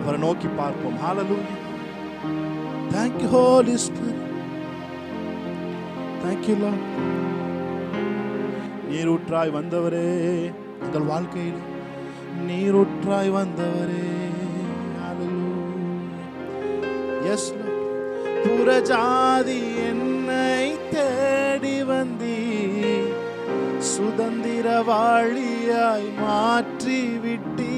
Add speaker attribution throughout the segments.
Speaker 1: அவரை நோக்கி பார்ப்போம். ஹalleluya. Thank you Holy Spirit. Thank you Lord. நீரூற்றாய் வந்தவரே, எங்கள் வாழ்க்கையில் நீரூற்றாய் வந்தவரே. ஹalleluya. Yes Lord. புறஜாதி என்னை தேடி வந்தீ, சுதந்திரவாளியாய் மாற்றி விட்டீ.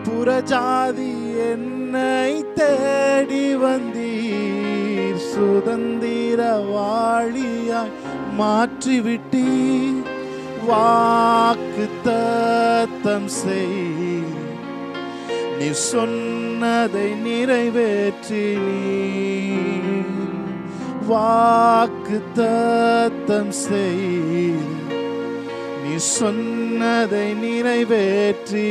Speaker 1: புறஜாதி என்னை தேடி வந்தீர், சுதந்திரவாளியாய் மாற்றி விட்டீ. வாக்கு தத்தம் செய், நீ சொன்னதை நிறைவேற்றி. வாக்கு தத்தம் செய், நீ சொன்னதை நிறைவேற்றி.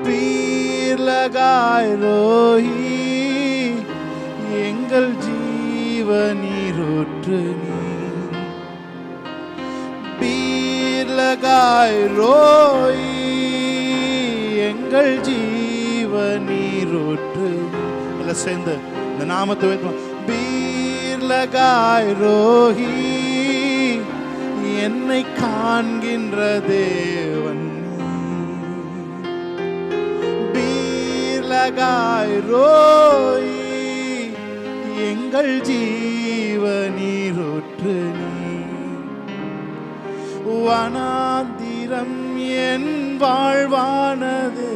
Speaker 1: பீர்லகாய் ரோஹி, எங்கள் ஜீவநீரூற்று நீ. பீர்லகாய் ரோஹி, எங்கள் ஜீவநீரூற்று. எல்லாம் சேர்ந்து இந்த நாமத்தை வைப்போம். பீர்லகாய் ரோஹி, என்னை காண்கின்ற தேவன். பீர்லகாய் ரோஹி, எங்கள் ஜீவநீரூற்று நீ. வனாந்திரம் என் வாழ்வானதே,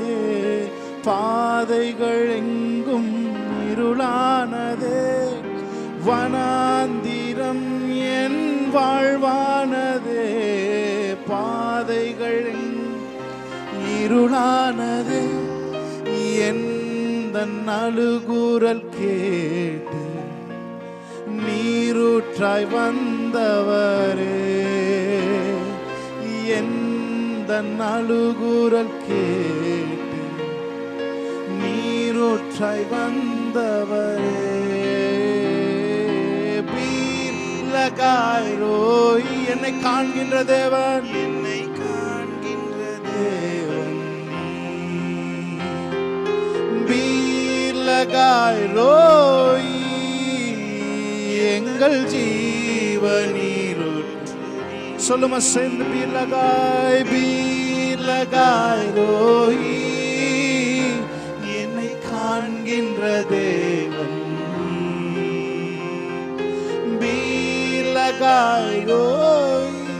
Speaker 1: பாதைகள் எங்கும் இருளானதே. வனாந்திரம் என் வாழ்வானதே, பாதைகள் இருளானதே. எந்தன் அழுகுரல் கேட்டு நீரூற்றாய் வந்தவரே. எந்தன் அழுகுரல் கேட்டு நீரூற்றாய் வந்தவரே. பீர்லகாய் ரோஹி, என்னை காண்கின்ற தேவன். என்னை காண்கின்ற தேவன் நீ. பீர்லகாய் ரோஹி, எங்கள் ஜீவநீரூற்று. சொல்லுமா சேர்ந்து. பீர்லகாய், பீர்லகாய் ரோஹி, என்னை காண்கின்ற தேவன். பீர்லகாய் ரோஹி,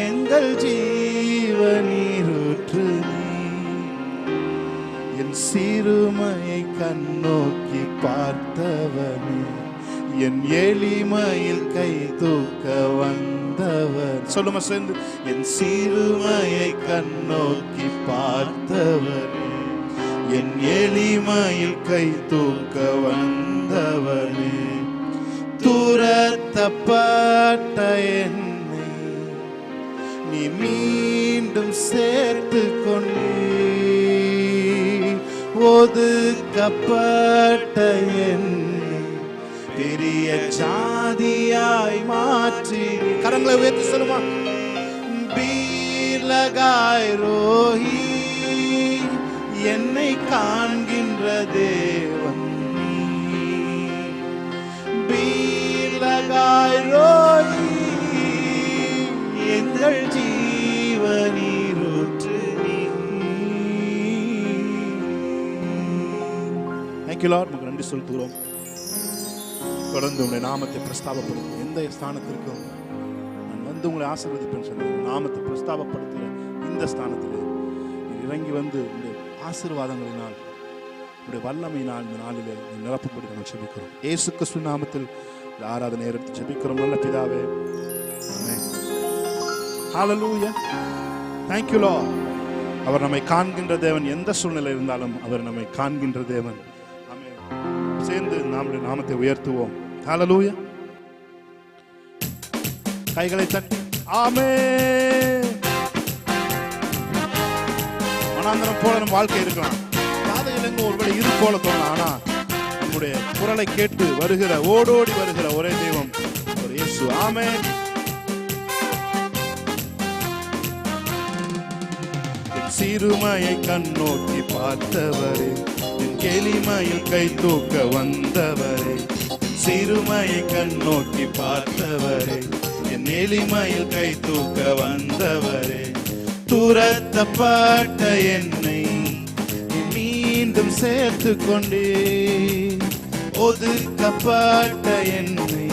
Speaker 1: எங்கள் ஜீவநீரூற்று நீ. என் சிறுமையை கண்ணோக்கி பார்த்தவனே, என் எளிமையில் கை தூக்க வந்தவர். சொல்லுமா சேர்ந்து. என் சிறுமையை கண்ணோக்கி பார்த்தவனே, என் எளிமையில் கை தூக்க வந்தவனே. துரத்தப்பட்ட என்னை நீ மீண்டும் சேர்த்து கொண்டீர். ஒதுக்கப்பட்ட என்னை பெரிய ஜாதியாய் மாற்றி. கரங்களை உயர்த்தி சொல்லுமா. பீர்லகாய் ரோஹி, என்னை காண்கின்ற தேவன். பீர்லகாய் ரோஹி, எங்கள் ஜீவநீரூற்று நீ. Thank you Lord. நமக்கு நன்றி செலுத்துகிறோம். தொடர்ந்து உங்களுடைய நாமத்தை பிரஸ்தாபப்படுத்தும் எந்த ஸ்தானத்திற்கும் நான் வந்து உங்களை ஆசீர்வதிப்பேன் சொல்லி நாமத்தை பிரஸ்தாபப்படுத்துகிற இந்த ஸ்தானத்தில் இறங்கி வந்து உங்களுடைய ஆசீர்வாதங்களினால் உங்களுடைய வல்லமையினால் இந்த நாளிலே நிரப்பப்படி நாங்கள் ஜெபிக்கிறோம். இயேசு கிறிஸ்து நாமத்தில் ஆராதனை எடுத்து ஜெபிக்கிறோம் நல்ல பிதாவே. ஆமென். ஹalleluya. Thank you Lord. அவர் நம்மை காண்கின்ற தேவன். எந்த சூழ்நிலை இருந்தாலும் அவர் நம்மை காண்கின்ற தேவன். ஆமென். சேர்ந்து நம்முடைய நாமத்தை உயர்த்துவோம். ஹalleluya. கைகளை தட்டி ஆமென். மனாந்தரம் போல நம்ம வாழ்க்கை இருக்கலாம், பாதையில் எங்கும் ஒருவேளை இரு போல தோணலாம். ஆனா நம்முடைய குரலை கேட்டு வருகிற ஓடோடி வருகிற ஒரே தெய்வம் ஒரு இயேசு. ஆமென். சிறுமையை கண்ணோக்கி பார்த்தவரே, என் எளிமையில் கை தூக்க வந்தவரே. சிறுமையை கண்ணோக்கி பார்த்தவரே, என் எளிமையில் கை தூக்க வந்தவரே. துரத்தப்பட்ட என்னை மீண்டும் சேர்த்து கொண்டே, ஒதுக்கப்பட்ட என்னை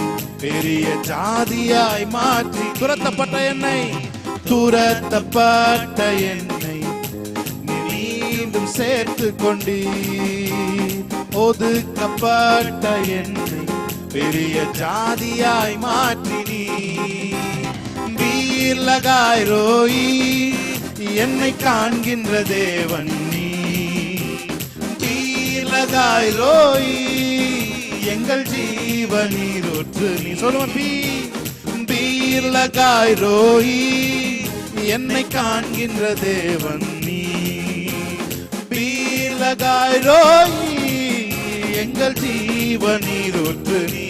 Speaker 1: பெரிய ஜாதியாய் மாற்றி. துரத்தப்பட்ட என்னை, துரத்தப்பட்ட என்னை மீண்டும் சேர்த்து கொண்டே, ஒதுக்கப்பட்ட என்னை பெரிய ஜாதியாய் மாற்றினீ. வீர் லகாய் ரோயி, என்னை காண்கின்ற தேவன் நீ. வீர் லகாய் ரோயி, எங்கள் ஜீவனீரூற்று நீ. சொல்லுவோம், வீர் லகாய் ரோயி, என்னை காண்கின்ற தேவன் நீ. வீர் லகாய் ரோயி, எங்கள் ஜீவனீரூற்று நீ.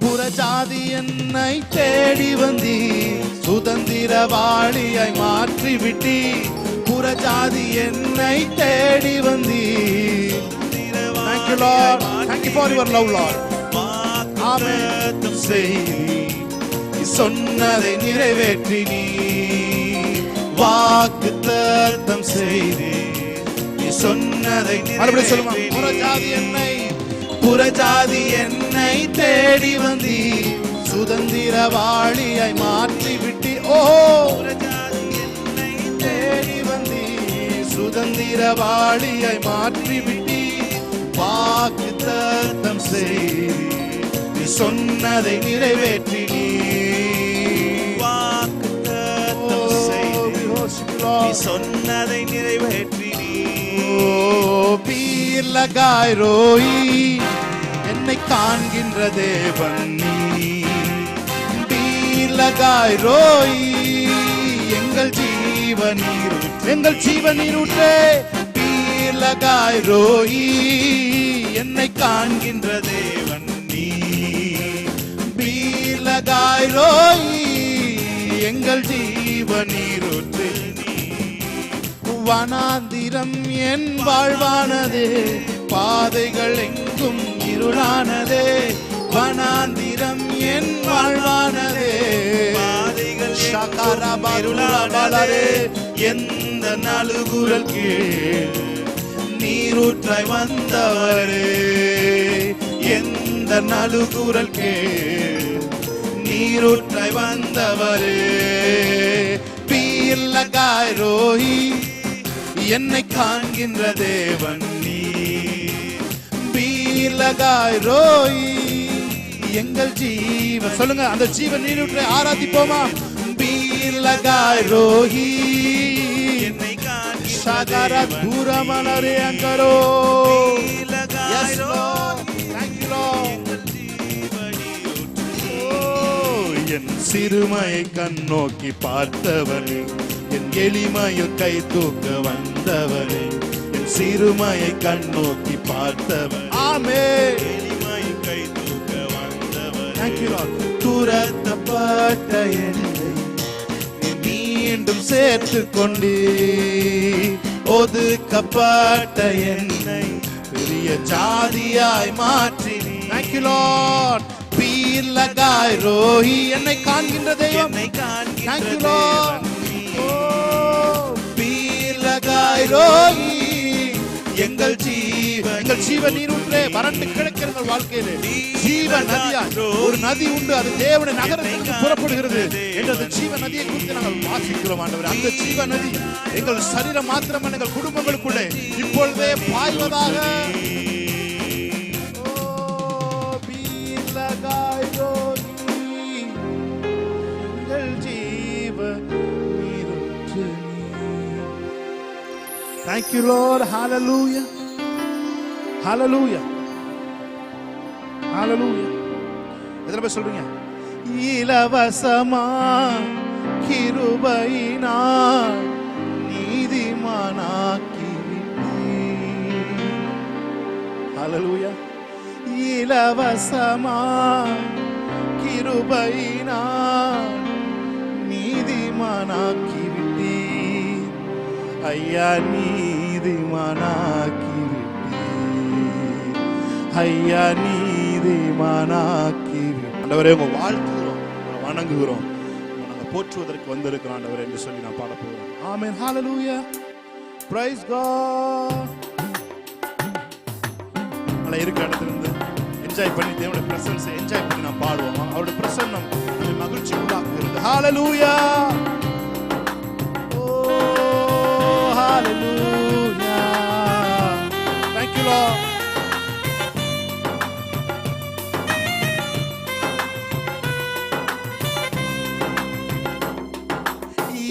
Speaker 1: புறஜாதி என்னை தேடி வந்தி, சுதந்திரவாளியாய் மாற்றி விட்டி. புறஜாதி என்னை தேடி வந்தி. Thank you Lord, thank you for your love Lord. ஆமென். சொன்னதை நிறைவேற்றி நீ வாக்குத்தத்தம் செய்தே. சொன்னதை மறுபடியும் சொல்லுமா. புறஜாதி என்னை, புறஜாதி என்னை தேடி வந்தி, சுதந்திரவாளியாய் மாற்றி விட்டி. ஓ, புறஜாதி என்னை தேடி வந்தி, சுதந்திரவாளியாய் மாற்றி விட்டி. வாக்குத்தத்தம் செய்தி, சொன்னதை நிறைவேற்றி நீ வாக்குத்தத்தம் செய்தி, சொன்னதை நிறைவேற்றி நீ. பீர் லகாய் ரோயி, என்னை காண்கின்ற தேவன் நீ. பீர் லகாய் ரோயி, எங்கள் ஜீவனீரூற்று, எங்கள் ஜீவனீரூற்றே. பீர் லகாய் ரோயி, என்னை காண்கின்ற தேவன் நீ. பீர் லகாய் ரோயி, எங்கள் ஜீவனீரூற்று நீ. வனாந்திரம் என் வாழ்வானதே, பாதைகள் எங்கும் இருளானதே. வனாந்திரம் என் வாழ்வானதே, பாதைகள் இருளானதே. எந்த நலுகுரல் கீழ் நீரூற்றாய் வந்தவரே, எந்த நலுகுரல் கீழ் நீரூற்றாய் வந்தவரே. பீர் லகாய் ரோயி, என்னை காண்கின்ற தேவன் நீ. பீர் லகாய் ரோயி, எங்கள் ஜீவன். சொல்லுங்க, அந்த ஜீவன் நீரூற்றை ஆராதிப்போமா. பீர் லகாய் ரோயி, என்னை காண்கின்ற தூரமலரே அங்கரோ. Yes Lord, thank you Lord. என் சிறுமையை கண்ணோக்கி பார்த்தவனே, என் எளிமையில் கை தூக்க வந்தவனே. என் சிறுமையை கண்ணோக்கி பார்த்தவன், ஆமென். எளிமையில் கை தூக்க வந்தவன். Thank you Lord. துரத்தப்பட்ட என்னை மீண்டும் சேர்த்து கொண்டே, ஒதுக்கப்பட்ட என்னை பெரிய ஜாதியாய் மாற்றி நீ. Thank you Lord. பீர் லகாய் ரோயி, என்னை காண்கின்ற தெய்வம். Thank you Lord. பீர் லகாய் ரோயி, எங்கள் ஜீவ நீரூற்றே. வறண்டு கிடக்கிற வாழ்க்கையிலே ஜீவ நதியா ஒரு நதி உண்டு, அது தேவனுடைய நகரத்திற்கு புறப்படுகிறது என்ற ஜீவ நதியை குறித்து நாங்கள் வாசிக்கிறோம் ஆண்டவரே. அந்த ஜீவ நதி எங்கள் சரீரம் மாத்திரமல்ல, எங்கள் குடும்பங்களுக்குள்ளே இப்பொழுதே பாய்வதாக. Thank you Lord. Hallelujah. Hallelujah. Hallelujah. எதிர போய் சொல்றீங்க. இலவசமா கிருபையினால் நீதிமானாக்கி விட்டீர். Hallelujah. இலவசமா கிருபையினால் நீதிமானாக்கி விட்டீர். ஐயா நீதிமானாக்கி விட்டீர், ஐயா நீதிமானாக்கி விட்டீர். ஆண்டவரே உங்க வாழ்த்துகிறோம், வணங்குகிறோம், நாங்கள் போற்றுவதற்கு வந்திருக்கிறோம் ஆண்டவரே என்று சொல்லி நான் பாட போகிறோம். ஆமென், ஹalleluya, praise God. நல்லா இருக்க இடத்துல இருந்து என்ஜாய் பண்ணி தேவனுடைய பிரசன்ஸை என்ஜாய் பண்ணி நான் பாடுவோம். அவருடைய பிரசன்னம் நம்மை மகிழ்ச்சி உண்டாக்குகிறது. ஹalleluya, ஓ ஹalleluya, thank you Lord.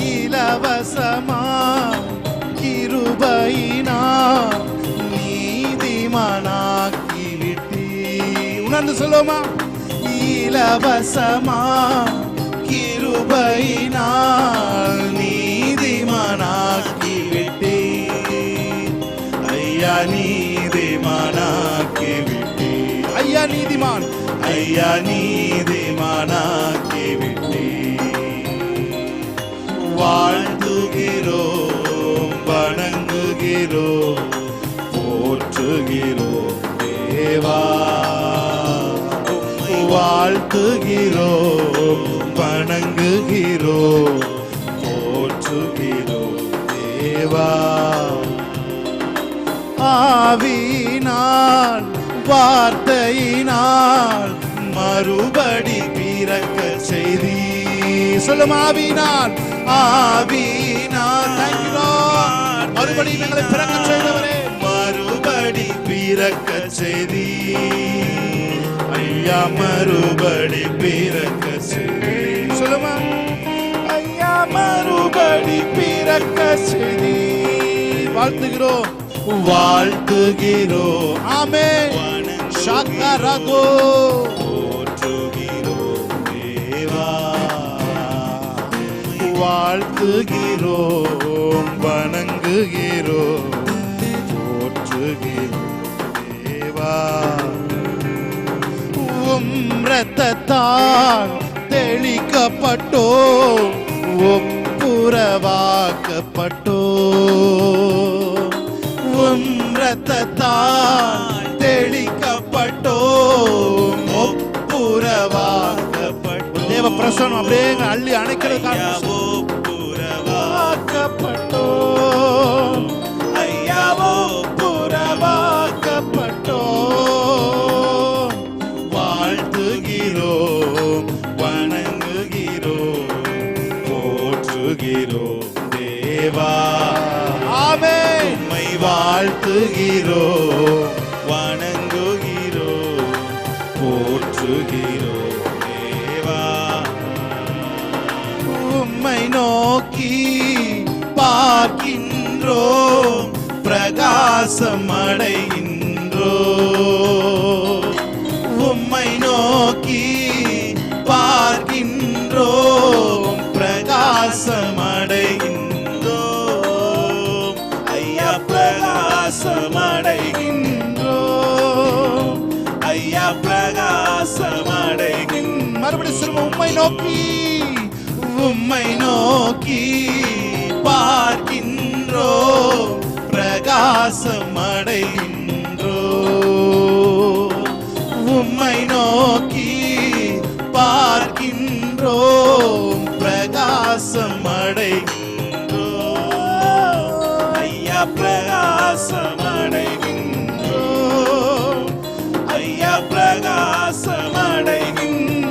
Speaker 1: இலவசமா கிருபையினால் நீதிமானாக்கி விட்டீர். உணர்ந்து சொல்லுமா, இலவசமா கிருபையினால் நீதிமானாக்கி விட்டீர். ஐயா நீதிமானாக்கி விட்டீர், ஐயா நீதிமான், ஐயா நீதிமானாக்கி விட்டீர். வாழ்த்துகிறோம், வணங்குகிறோம், போற்றுகிறோம் தேவா. வாழ்த்துகிறோம், வணங்குகிறோம், போற்றுகிறோம் தேவா. ஆவியினால் வார்த்தையினால் மறுபடி பிறக்க செய்தி. சொல்லும் ஆவியினால், ஆவியினால், thank you Lord, மறுபடி எங்களை பிறக்க செய்தவரே, மறுபடி பிறக்க செய்தி. ஐயா மறுபடி பிறக்க செய்தி. சொல்லுமா, ஐயா மறுபடி பிறக்க செய்தி. வாழ்த்துகிறோம், வாழ்த்துகிறோம், ஆமென், ஷாக்கரகோ, போற்றுகிறோம் தேவா. வாழ்த்துகிறோம், வணங்குகிறோம், போற்றுகிறோம் தேவா. இரத்தத்தால் தெளிக்கப்பட்டோ, ஒப்புரவாக்கப்பட்டோ. இரத்தத்தால் தெளிக்கப்பட்டோ, ஒப்புரவாக்கப்பட்டோ. தேவ பிரசன்னம் அப்படியே அள்ளி அணைக்கிறது. ஒப்புரவாக்கப்பட்டோ, ஐயா ஒப்புரவாக்கப்பட்டோ. வாழ்த்துகிறோம், வணங்குகிறோம், போற்றுகிறோம் தேவா. ஆமென். உம்மை வாழ்த்துகிறோம், வணங்குகிறோம், போற்றுகிறோம் தேவா. உம்மை நோக்கி பார்க்கின்றோம், பிரகாசம் அடைகின்றோம். உம்மை நோக்கி பார்க்கின்றோம், பிரகாசம் அடைகின்றோம். ஐயா பிரகாசம் அடைகின்றோம், ஐயா பிரகாசம் அடைகின்றோம். மறுபடியும் சொல்லுவோம், உம்மை நோக்கி, உம்மை நோக்கி பார்க்கின்றோம், பிரகாசம் அடைகின்றோம். உம்மை நோக்கி பார்க்கின்றோம், பிரகாசம் அடைகின்றோம். ஐயா பிரகாசம் அடைகின்றோம், ஐயா பிரகாசம் அடைகின்றோம்.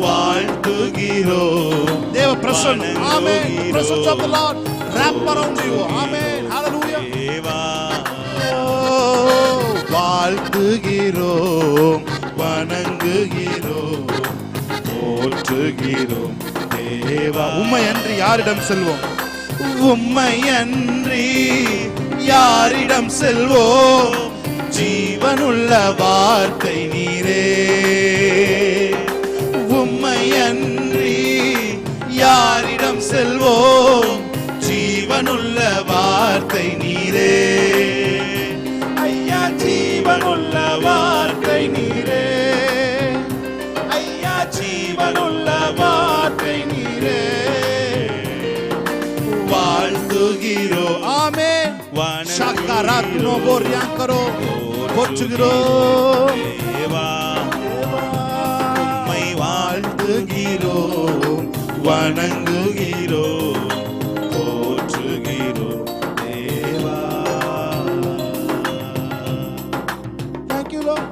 Speaker 1: வாழ்த்துகிறோம், தேவ பிரசன்னம். ஆமென். Presence of the Lord wrap around you. Amen. Hallelujah. வாழ்த்துகிறோம், வணங்குகிறோம், போற்றுகிறோம் தேவா. உம்மை அன்றி யாரிடம் செல்வோம்? உம்மை அன்றி யாரிடம் செல்வோம்? ஜீவனுள்ள வார்த்தை நீரே. உம்மை அன்றி யாரிடம் செல்வோம்? ஜீவனுள்ள வார்த்தை நீரே. ஐயா ஜீவனுள்ள வார்த்தை நீரே, ஐயா ஜீவனுள்ள வார்த்தை நீரே.
Speaker 2: வணங்குகிறோம்.
Speaker 1: ஆமென். ஷக்கராத்னோ போர்யாங்கரோ
Speaker 2: போற்றுகிறோம் தேவா, உம்மை வாழ்த்துகிறோம், வணங்குகிறோம், போற்றுகிறோம் தேவா.
Speaker 1: Thank you, Lord.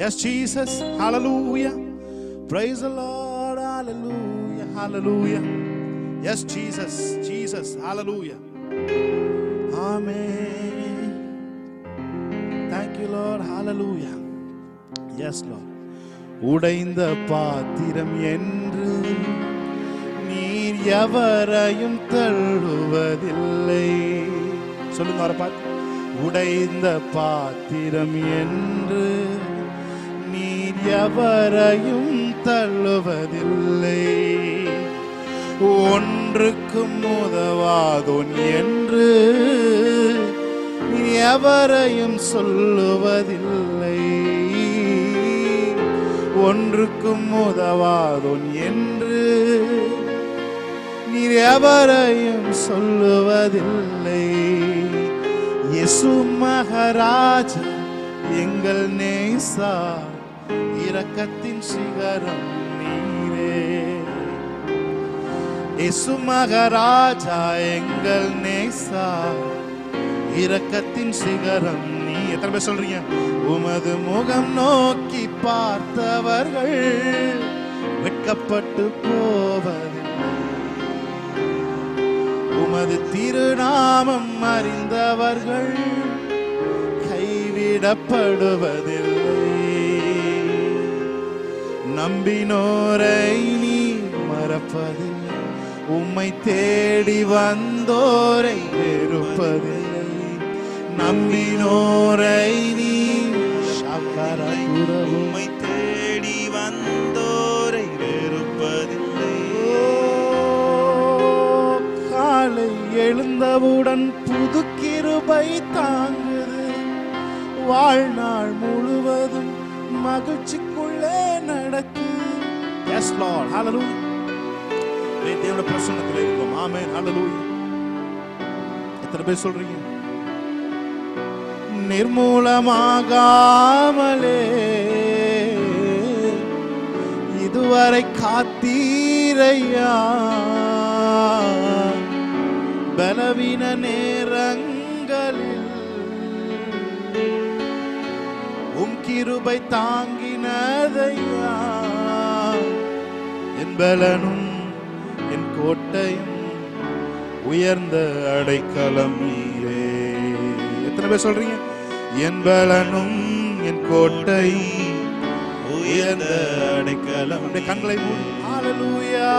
Speaker 1: Yes, Jesus. Hallelujah. Praise the Lord. Hallelujah. Hallelujah. Yes, Jesus. Jesus. Hallelujah. Amen. Thank you, Lord. Hallelujah. Yes, Lord. உடைந்த பாத்திரம் என்று நீர் எவரையும் தள்ளுவதில்லை. சொல்லுங்க அவரை பார்த்து. உடைந்த பாத்திரம் என்று நீர் எவரையும் தள்ளுவதில்லை. ஒன்றுக்கும் உதவாதோன் என்று நீர் எவரையும் சொல்லுவதில்லை. ஒன்றுக்கும் உதவாதோன் என்று நீர் எவரையும் சொல்லுவதில்லை. இயேசு மகாராஜா எங்கள் நேசா, இரக்கத்தின் சிகரம் நீரே. இயேசு மகாராஜா எங்கள் நேசா, இரக்கத்தின் சிகரம் நீ. எத்தனை பேர் சொல்றீங்க? உமது முகம் நோக்கி பார்த்தவர்கள் வெட்கப்பட்டு போவதில்லை. உமது திருநாமம் அறிந்தவர்கள் கைவிடப்படுவதில்லை. நம்பினோரை நீ மறப்பதில்லை, உம்மை தேடி வந்தோரை வெறுப்பதில்லை. நம்பினோரை நீ
Speaker 2: உம்மை தேடி வந்தோரை வெறுப்பதில்லை.
Speaker 1: காலை எழுந்தவுடன் புது கிருபை தாங்குது, வாழ்நாள் முழுவதும் மகிழ்ச்சிக்குள்ளே நடக்கு. Yes, Lord. Hallelujah. தேவனுடைய பிரசன்னத்தில் இருக்கோம். ஆமென். Hallelujah. எத்தனை பேர் சொல்றீங்க? நிர்மூலமாகாமலே இதுவரை காத்தீரையா, பலவீன நேரங்களில் உம் கிருபை தாங்கினதையா. என் பலனும் என் கோட்டையும் உயர்ந்த அடைக்கலம் நீரே. எத்தனை பேர் சொல்றீங்க? என் பலனும் என் கோட்டை உயர்ந்த அடைக்கலம். கண்களை மூடி ஹல்லேலூயா.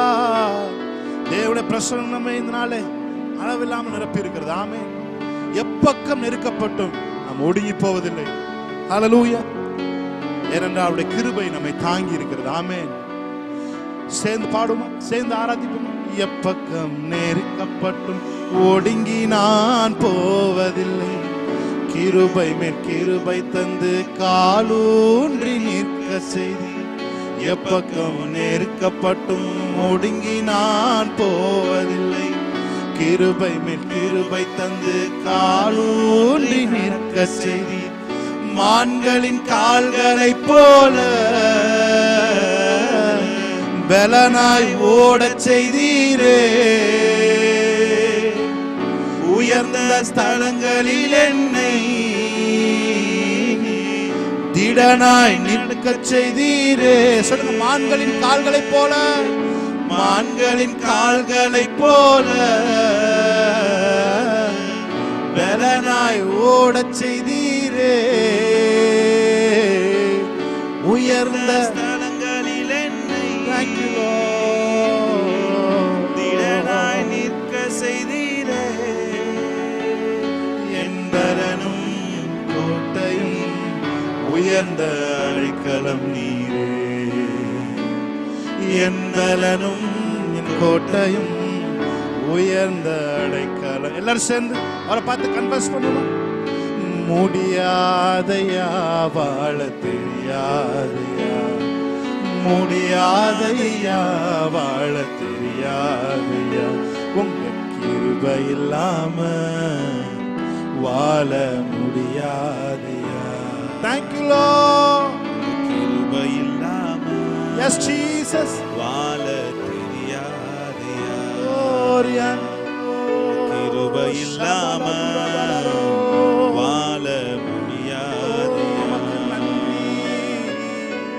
Speaker 1: தேவனுடைய பிரசன்னம் நம்மை இந்த நாளே அளவில்லாமல் நிரப்பி இருக்கிறது. ஆமென். எப்பக்கம் நெருக்கப்பட்டும் நாம் ஒடுங்கி போவதில்லை. ஹல்லேலூயா. ஏனென்றால் அவருடைய கிருபை நம்மை தாங்கி இருக்கிறது. ஆமென். சேர்ந்து பாடுமா, சேர்ந்து ஆராதிப்போமா. எப்பக்கம் நெருக்கப்பட்டும் ஒடுங்கி நான் போவதில்லை. கிருபை மேல் கிருபை தந்து காலூன்றி நிற்க செய்தி. எப்பக்கம் நெருக்கப்பட்டும் ஒடுங்கி நான் போவதில்லை. கிருபை மேல் கிருபை தந்து காலூன்றி நிற்க செய்தி. மான்களின் கால்களைப் போல பலனாய் ஓடச் செய்தீரே. உயர்ந்த ஸ்தலங்களில் என்னை திடனாய் நிற்கச் செய்தீரே. சொல்லுங்க. மான்களின் கால்களைப் போல, மான்களின் கால்களைப் போல பலனாய் ஓடச் செய்தீரே. உயர்ந்த ஸ்தலங்களில் என்னை திடனாய் நிற்க செய்தீரே. என் பலனும் கோட்டையும் உயர்ந்த அடைக்கலம் நீரே. என் பலனும் என் கோட்டையும் உயர்ந்த அடைக்கலம். எல்லாரும் சேர்ந்து அவரை பார்த்து கன்ஃபஸ் பண்ணுவோம். முடியாதையா வாழ தெரியாதையா, முடியாதையா வாழ தெரியாதையா, உங்க கிருபை
Speaker 2: கிருபை இல்லாம வாழ முடியாதையா.
Speaker 1: Thank you Lord.
Speaker 2: கிருபை இல்லாம
Speaker 1: Yes Jesus.
Speaker 2: வாழ தெரியாதையா.
Speaker 1: கிருபை
Speaker 2: இல்லாம வாழ முடியாதையா.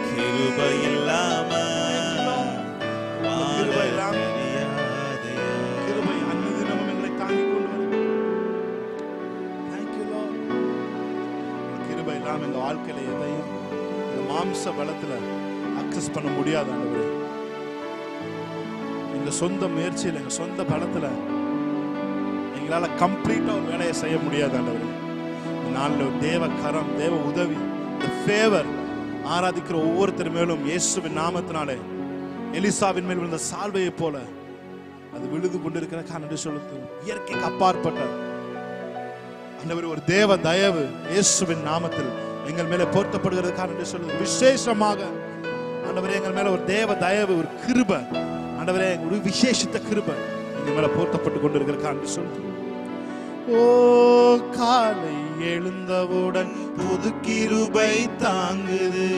Speaker 2: கிருபை இல்லாம வாழ தெரியாதையா.
Speaker 1: கிருபை அன்னுதினமும் எங்களை தாங்கிக் கொண்டு வருகிறது. Thank you Lord. கிருபை இல்லாம எங்க வாழ்க்கையில எதையும் இந்த மாம்ச பலத்துல அக்சஸ் பண்ண முடியாது ஆண்டவரே. எங்க சொந்த முயற்சியில எங்க சொந்த பலத்துல எங்களால கம்ப்ளீட்டா ஒரு வேலையை செய்ய முடியாது ஆண்டவரே. இந்த நாள்ல தேவ கரம், தேவ உதவி, இந்த ஃபேவர் ஆராதிக்கிற ஒவ்வொருத்தர் மேலும் இயேசுவின் நாமத்தினாலே எலிசாவின் மேல் விழுந்த சால்வையை போல அது விழுது கொண்டிருக்கிற காரணம் சொல்லுது. இயற்கைக்கு அப்பாற்பட்ட ஆண்டவரே ஒரு தேவ தயவு இயேசுவின் நாமத்தில் எங்கள் மேல போர்த்தப்படுகிறது காரணம் சொல்லுது. விசேஷமாக ஆண்டவரே எங்கள் மேல ஒரு தேவ தயவு, ஒரு கிருபை ஆண்டவரே, ஒரு விசேஷித்த கிருபை எங்கள் மேல போர்த்தப்பட்டு கொண்டிருக்கிற காரணம் சொல்லுது. ஓ காலை எழுந்தவுடன்
Speaker 2: புது கிருபை தாங்குது,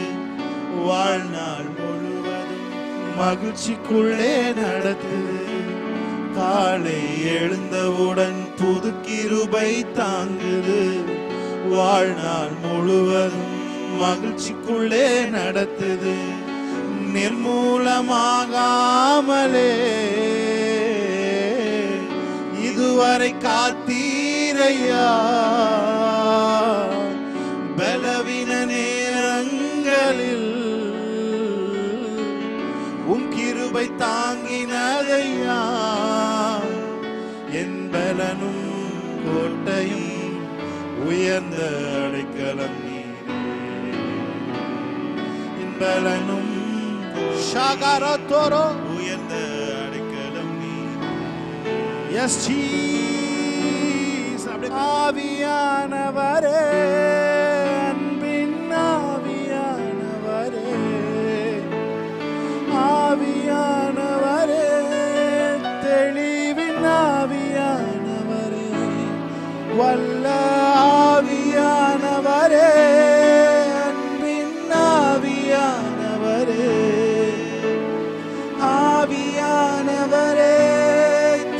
Speaker 2: வாழ்நாள் முழுவதும்
Speaker 1: மகிழ்ச்சிக்குள்ளே நடத்துது.
Speaker 2: காலை எழுந்தவுடன் புது கிருபை தாங்குது, வாழ்நாள் முழுவதும் மகிழ்ச்சிக்குள்ளே நடத்துது. நிர்மூலமாகாமலே இதுவரை காத்தீரையா, பலவீன நேரங்களில் உம் கிருபை தாங்கினதையா. என் பலனும் கோட்டையும் உயர்ந்த அடைக்கலம் நீரே. என் பலனும்
Speaker 1: ஷாகாரத்தோரோ
Speaker 2: உயர்ந்த அடைக்கலம் நீரே.
Speaker 1: S Jesus. ஆவியானவரே, அன்பின் ஆவியானவரே, ஆவியானவரே, தெளிவின் ஆவியானவரே, வல்ல ஆவியானவரே, அன்பின் ஆவியானவரே, ஆவியானவரே,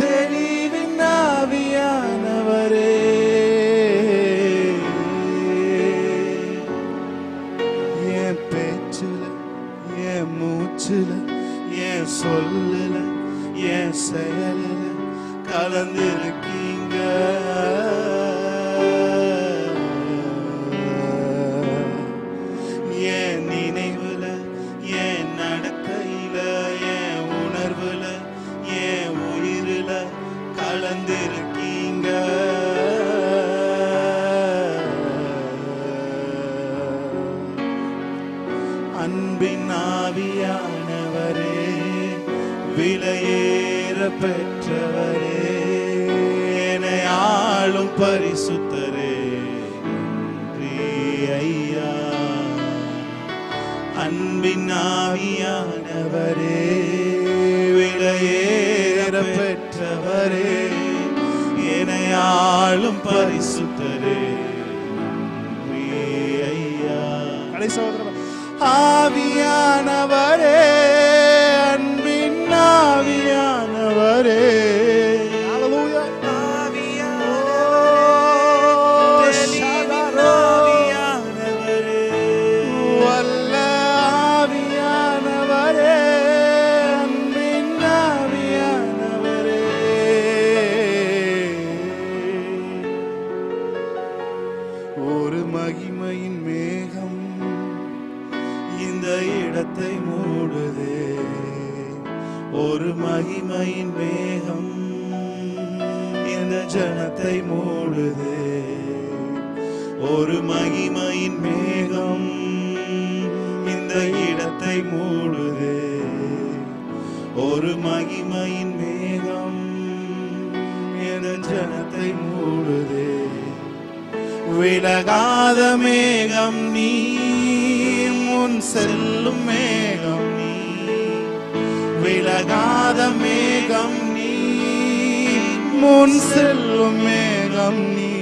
Speaker 1: தெளிவின் ஆவியானவரே, என் பேச்சுல, என் மூச்சுல, என் சொல்லுல, என் செயலுல கலந்திருக்கீங்க.
Speaker 2: என் நினைவுல, என் நடக்கையில, என் உணர்வுல, என் உயிரில கலந்திருக்கீங்க. அன்பின் ஆவியானவரே, விலையேற பெற்றவரே, என்னை ஆளும் பரிசுத்தரே, நன்றி ஐயா. அன்பின் ஆவியானவரே, விலையேற பெற்றவரே, என்னை ஆளும் பரிசுத்தரே, நன்றி ஐயா.
Speaker 1: ஆவியானவரே, அன்பின் ஆவியானவரே, ஹல்லேலூயா. வல்ல ஆவியானவரே, அன்பின் ஆவியானவரே, ஒரு மகிமையின் மேகம் இந்த இடத்தை மூடுதே. ஒரு மகிமையின் மேகம் இந்த ஜனத்தை மூடுதே. ஒரு மகிமையின் மேகம் இந்த இடத்தை மூடுதே. ஒரு மகிமையின் மேகம் இந்த ஜனத்தை மூடுதே. விலகாத மேகம் நீ, முன் செல்லும் மேகம் நீ. விலகாத மேகம் நீ, முன் செல்லும் மேகம் நீ